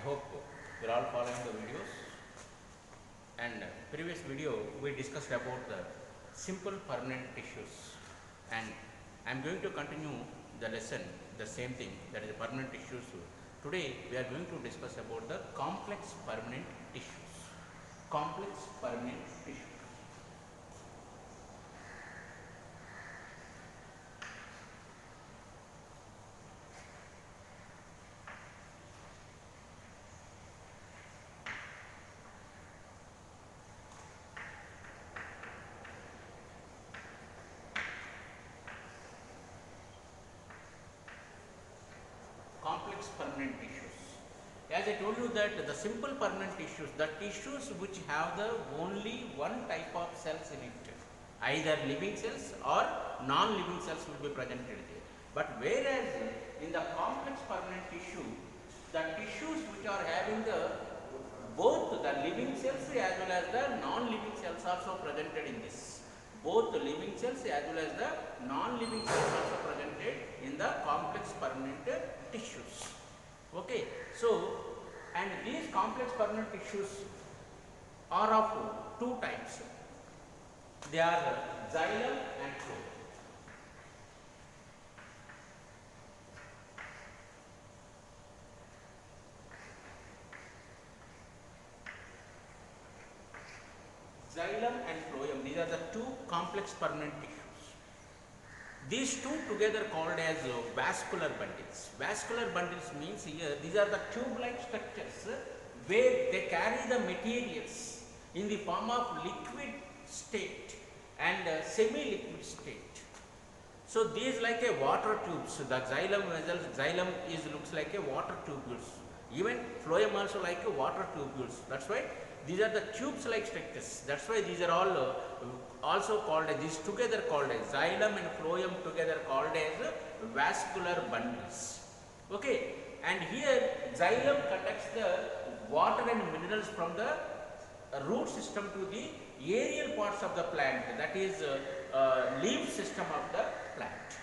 hope you're all following the videos. And previous video we discussed about the simple permanent tissues, and I'm going to continue the lesson, the same thing, that is the permanent tissues. Today we are going to discuss about the complex permanent tissues. Complex permanent tissues. Complex permanent tissues. As I told you that the simple permanent tissues, the tissues which have the only one type of cells in it, either living cells or non-living cells will be presented there. But whereas in the complex permanent tissue, the tissues which are having the both the living cells as well as the non-living cells also presented in this. Both the living cells as well as the non-living cells also presented in the complex permanent tissues. Okay, so and these complex permanent tissues are of two types. They are xylem and phloem. Xylem and phloem, these are the two complex permanent tissues. These two together called as vascular bundles. Vascular bundles means here these are the tube-like structures where they carry the materials in the form of liquid state and semi-liquid state. So these like a water tubes. The xylem vessels, xylem is looks like a water tubules. Even phloem also like a water tubules. That's why these are the tubes-like structures. That's why these are all also called as, these together called as xylem and phloem together called as vascular bundles. Okay, and here xylem conducts the water and minerals from the root system to the aerial parts of the plant, that is leaf system of the plant.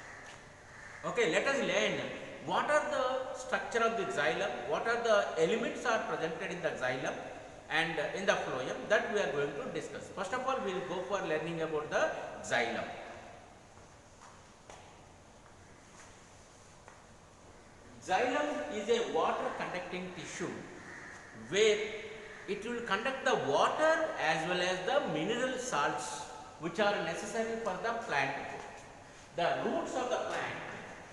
Okay, let us learn what are the structure of the xylem, what are the elements are presented in the xylem and in the phloem, that we are going to discuss. First of all, we will go for learning about the xylem. Xylem is a water conducting tissue where it will conduct the water as well as the mineral salts which are necessary for the plant growth. The roots of the plant,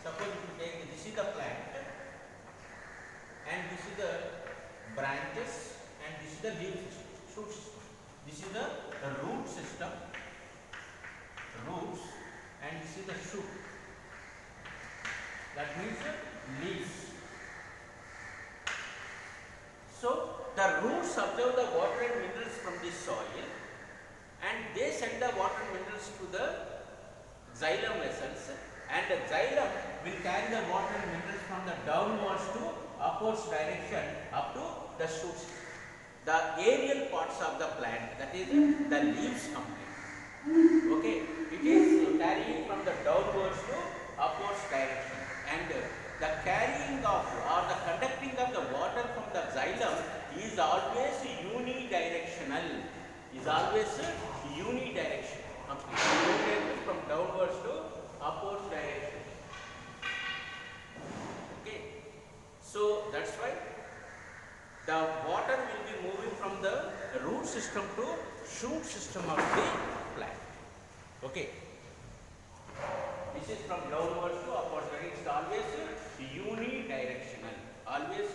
suppose if you take this is the plant and this is the branches and this is the leaf system, shoot system. This is the root system, roots, and this is the shoot. That means leaves. So the roots absorb the water and minerals from the soil and they send the water and minerals to the xylem vessels, and the xylem will carry the water and minerals from the downwards to upwards direction up to the shoots, the aerial parts of the plant, that is the leaves complete. Okay, it is carrying from the downwards to upwards direction, and the carrying of or the conducting of the water from the xylem is always unidirectional. Is always unidirectional, from downwards to upwards direction. Okay, so that's why the water will be moving from the root system to shoot system of the plant. Okay, this is from downwards to upwards. It's always unidirectional. Always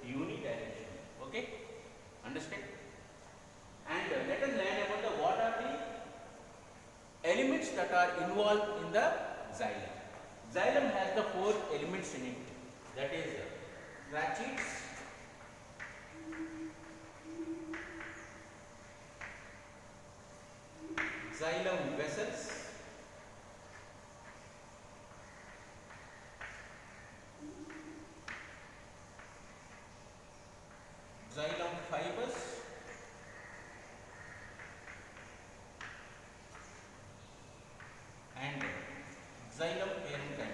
unidirectional. Okay, understand? And let us learn about the what are the elements that are involved in the xylem. Xylem has the four elements in it. That is tracheids, xylem vessels, xylem fibers, and xylem parenchyma.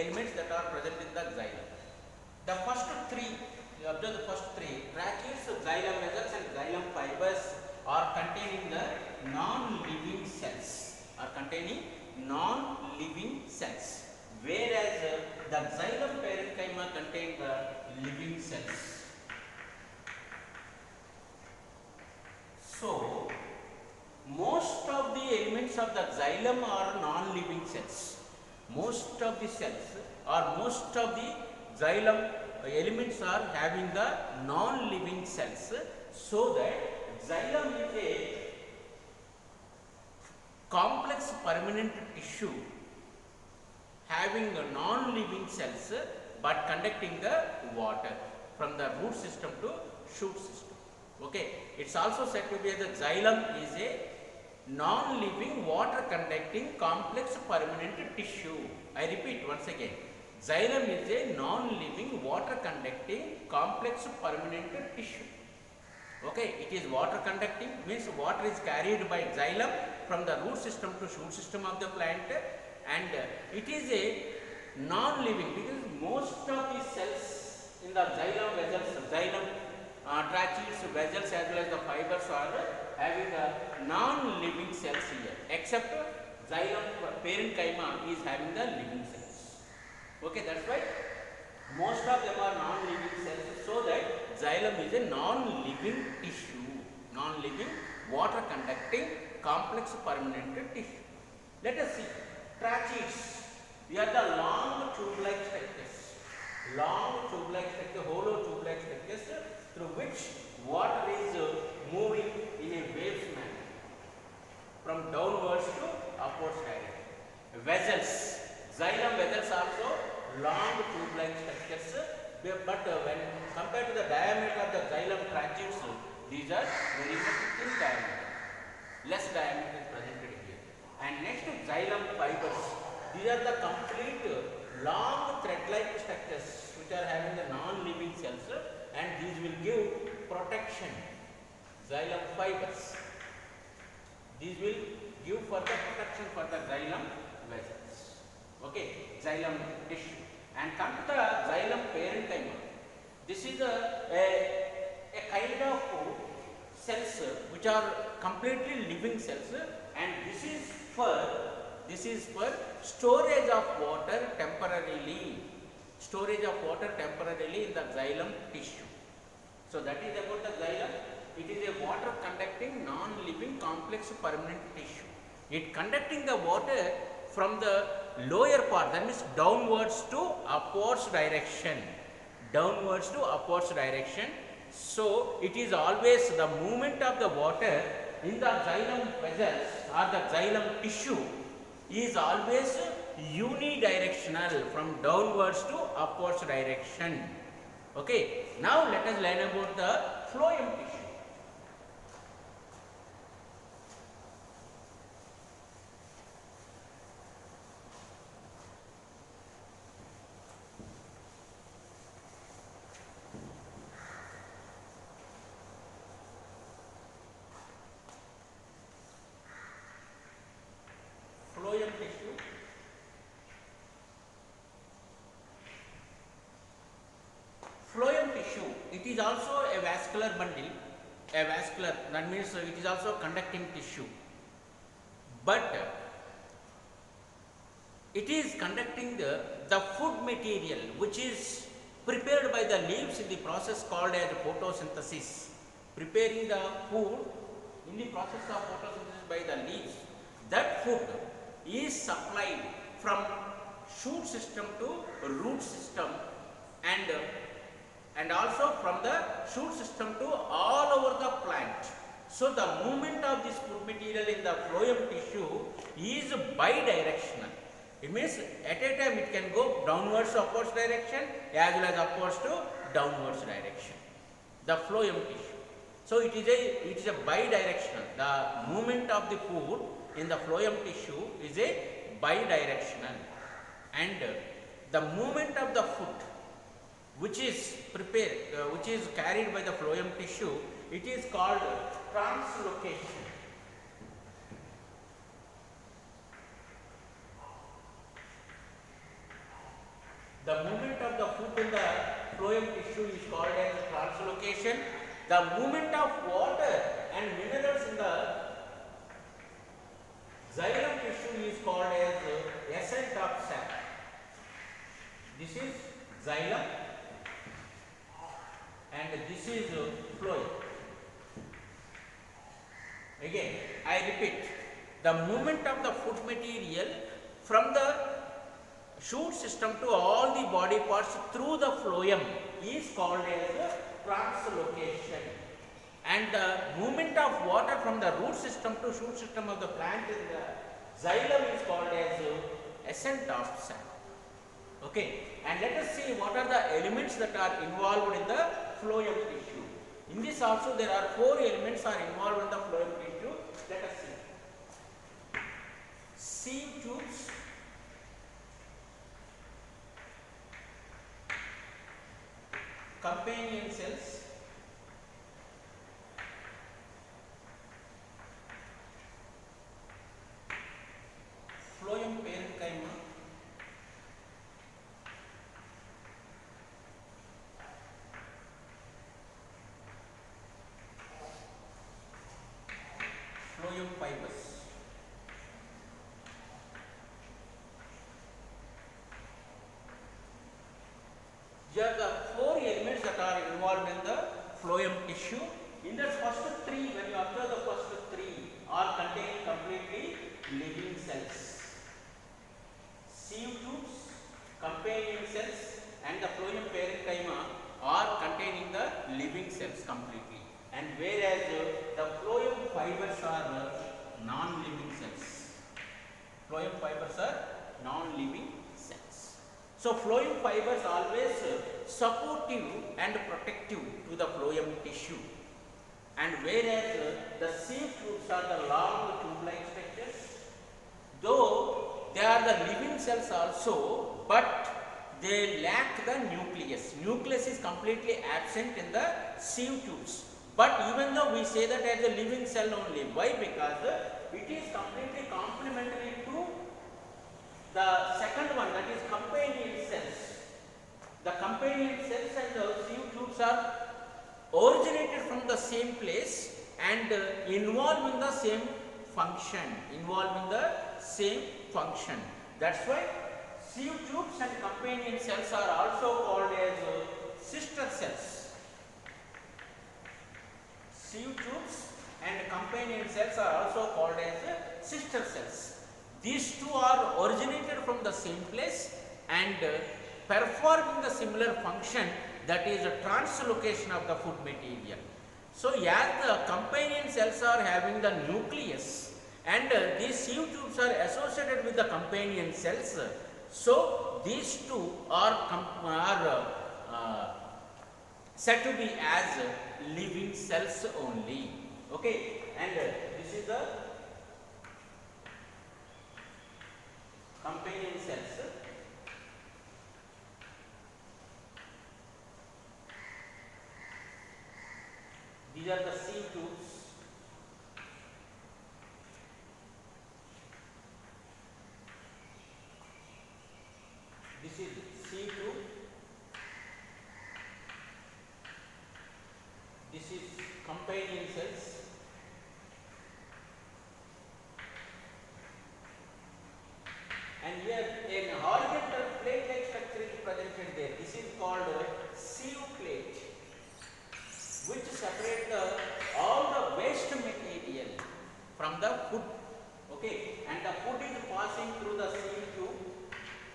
elements that are present in the xylem. The first three, you observe the first three, tracheates, xylem vessels and xylem fibers are containing the non-living cells, whereas the xylem parenchyma contain the living cells. So, most of the elements of the xylem are non-living cells. Most of the cells or most of the xylem elements are having the non-living cells, so that xylem is a complex permanent tissue having non-living cells but conducting the water from the root system to shoot system. Okay, it's also said to be the xylem is a non-living water conducting complex permanent tissue. I repeat once again, xylem is a non-living water conducting complex permanent tissue. Okay, it is water conducting, means water is carried by xylem from the root system to shoot system of the plant, and it is a non-living because most of the cells in the xylem vessels, xylem tracheates, vessels as well as the fibers are having a non-living cells here, except xylem parenchyma is having the living cells. Okay, that's why most of them are non-living cells, so that xylem is a non-living tissue, non-living water conducting complex permanent tissue. Let us see tracheates. They are the long tube-like structures, hollow tube-like structures through which water is moving in a waves manner from downwards to upwards direction. Vessels, xylem vessels also long tube-like structures, but when compared to the diameter of the xylem tracheates, these are very much thin diameter, less diameter is presented here. And next to xylem fibers, these are the complete long thread-like structures which are having the non-living cells, and these will give protection. Xylem fibers, these will give further protection for the xylem vessels. Okay, xylem tissue. And come to the xylem parenchyma. This is a kind of cells which are completely living cells, and this is for storage of water temporarily. Storage of water temporarily in the xylem tissue. So that is about the xylem. It is a water conducting non-living complex permanent tissue. It conducting the water from the lower part, that means downwards to upwards direction. Downwards to upwards direction. So it is always the movement of the water in the xylem vessels or the xylem tissue is always unidirectional from downwards to upwards direction. Okay, now let us learn about the phloem tissue. Phloem tissue. Phloem tissue, it is also a vascular bundle, that means it is also conducting tissue, but it is conducting the food material which is prepared by the leaves in the process called as photosynthesis. Preparing the food in the process of photosynthesis by the leaves, that food is supplied from shoot system to root system, and also from the shoot system to all over the plant. So the movement of this food material in the phloem tissue is bidirectional. It means at a time it can go downwards to upwards direction as well as upwards to downwards direction. The phloem tissue. So it is a bidirectional. The movement of the food in the phloem tissue is a bidirectional, and the movement of the food which is prepared, which is carried by the phloem tissue, it is called translocation. The movement of the food in the phloem tissue is called as translocation. The movement of water and minerals in the xylem tissue is called as ascent of sap. This is xylem and this is phloem. Again, I repeat, the movement of the food material from the shoot system to all the body parts through the phloem is called as translocation, and the movement of water from the root system to shoot system of the plant in the xylem is called as ascent of sap. Okay, and let us see what are the elements that are involved in the phloem tissue. In this also there are 4 elements are involved in the phloem tissue. Let us see. Sieve tubes, companion cells, phloem parenchyma, phloem fibers. These are the 4 elements that are involved in the phloem tissue. In the first 3, when you observe the first 3 are containing completely living cells. Sieve tubes, companion cells and the phloem parenchyma are containing the living cells completely, and whereas the phloem fibers are non-living cells. Phloem fibers are non-living cells. So phloem fibers always supportive and protective to the phloem tissue, and whereas the sieve tubes are the long tube-like structures, though they are the living cells also, but they lack the nucleus. Nucleus is completely absent in the sieve tubes. But even though we say that as a living cell only, why? Because it is completely complementary to the second one, that is companion cells. The companion cells and the sieve tubes are originated from the same place and involved in the same function. That's why sieve tubes and companion cells are also called as sister cells. Sieve tubes and companion cells are also called as sister cells. These two are originated from the same place and performing the similar function, that is a translocation of the food material. So, as the companion cells are having the nucleus and these sieve tubes are associated with the companion cells, so these two are said to be as living cells only. Okay, and this is the companion cells. These are the sieve tubes. This is sieve tube. This is companion cells. And here an horizontal plate-like structure is presented there. This is called sieve plate, which separate all the waste material from the food. Okay, and the food is passing through the sieve tube,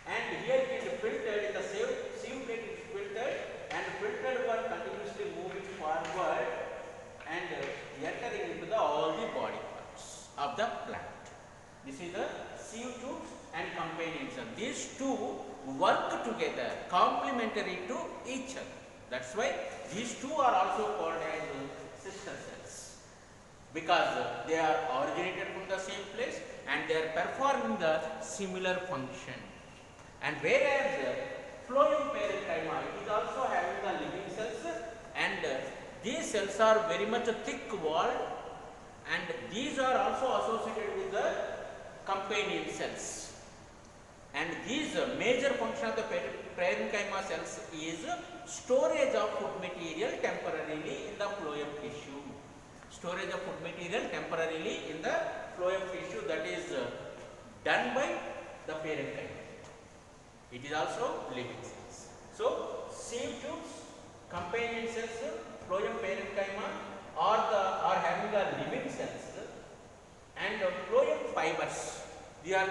and here it is filtered in the sieve plate. Is filtered, and filtered one continuously moving forward and entering into all the body parts of the plant. This is the sieve tubes and companion cells. These two work together, complementary to each other. That's why these two are also called as sister cells, because they are originated from the same place and they are performing the similar function. And whereas phloem parenchyma, it is also having the living cells, and these cells are very much thick walled, and these are also associated with the companion cells. And these major function of the parenchyma cells is storage of food material temporarily in the phloem tissue. Storage of food material temporarily in the phloem tissue, that is done by the parenchyma. It is also living cells. So sieve tubes, companion cells, phloem parenchyma are having the living cells, and phloem fibers, these are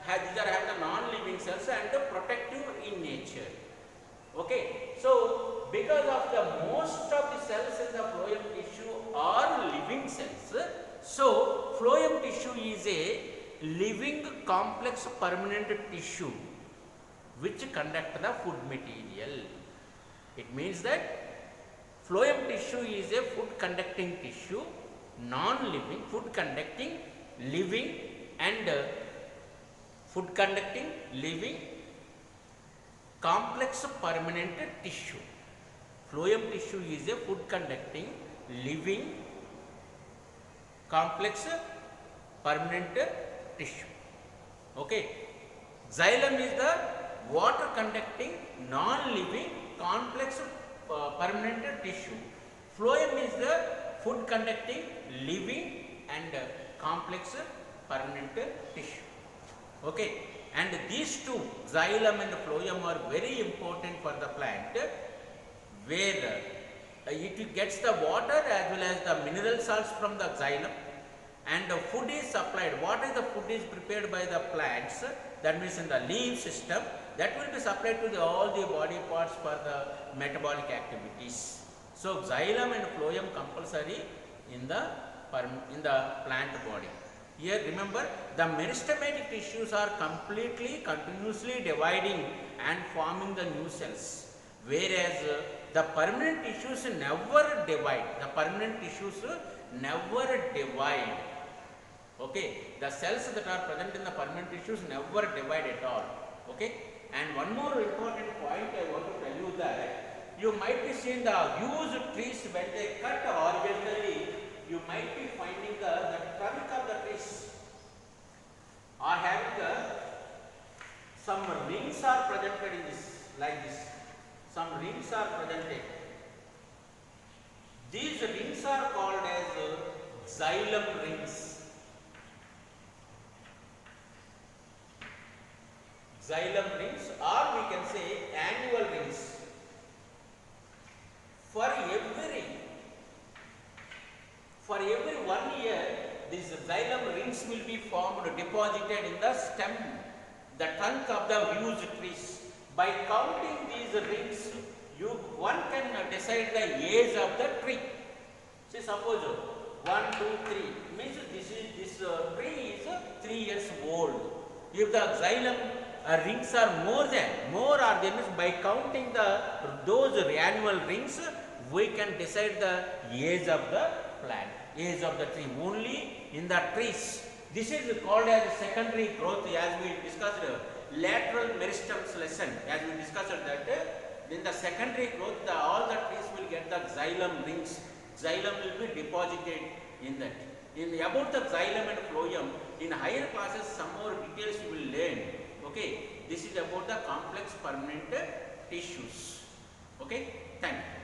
having the non-living cells and the protective in nature. Okay, so because of the most of the cells in the phloem tissue are living cells, so phloem tissue is a living complex permanent tissue which conduct the food material. It means that phloem tissue is a food conducting tissue, non-living, food conducting, living, and food conducting, living, complex permanent tissue. Phloem tissue is a food conducting, living, complex permanent tissue. Okay. Xylem is the water conducting, non-living, complex permanent tissue. Phloem is the food conducting, living, and complex permanent tissue. Okay, and these two, xylem and phloem, are very important for the plant, where it gets the water as well as the mineral salts from the xylem, and the food is supplied. What is the food is prepared by the plants, that means in the leaf system, that will be supplied to all the body parts for the metabolic activities. So xylem and phloem compulsory in the plant body. Here remember, the meristematic tissues are completely continuously dividing and forming the new cells, whereas the permanent tissues never divide. The permanent tissues never divide. Okay, the cells that are present in the permanent tissues never divide at all. Okay, and one more important point I want to tell you, that you might be seeing the huge trees when they cut horizontally, you might be finding the trunk of the trees are having some rings are presented in this, like this. Some rings are presented. These rings are called as xylem rings. Xylem rings, or we can say annual rings. For every 1 year, these xylem rings will be formed, deposited in the stem, the trunk of the huge trees. By counting these rings, one can decide the age of the tree. See, suppose 1, 2, 3 means this tree is 3 years old. If the xylem rings are more or than, by counting those annual rings, we can decide the age of the plant, age of the tree, only in the trees. This is called as secondary growth, as we discussed lateral meristems lesson, as we discussed that in the secondary growth, all the trees will get the xylem rings. Xylem will be deposited in that. About the xylem and phloem, in higher classes some more details you will learn. Okay, this is about the complex permanent tissues. Okay, thank you.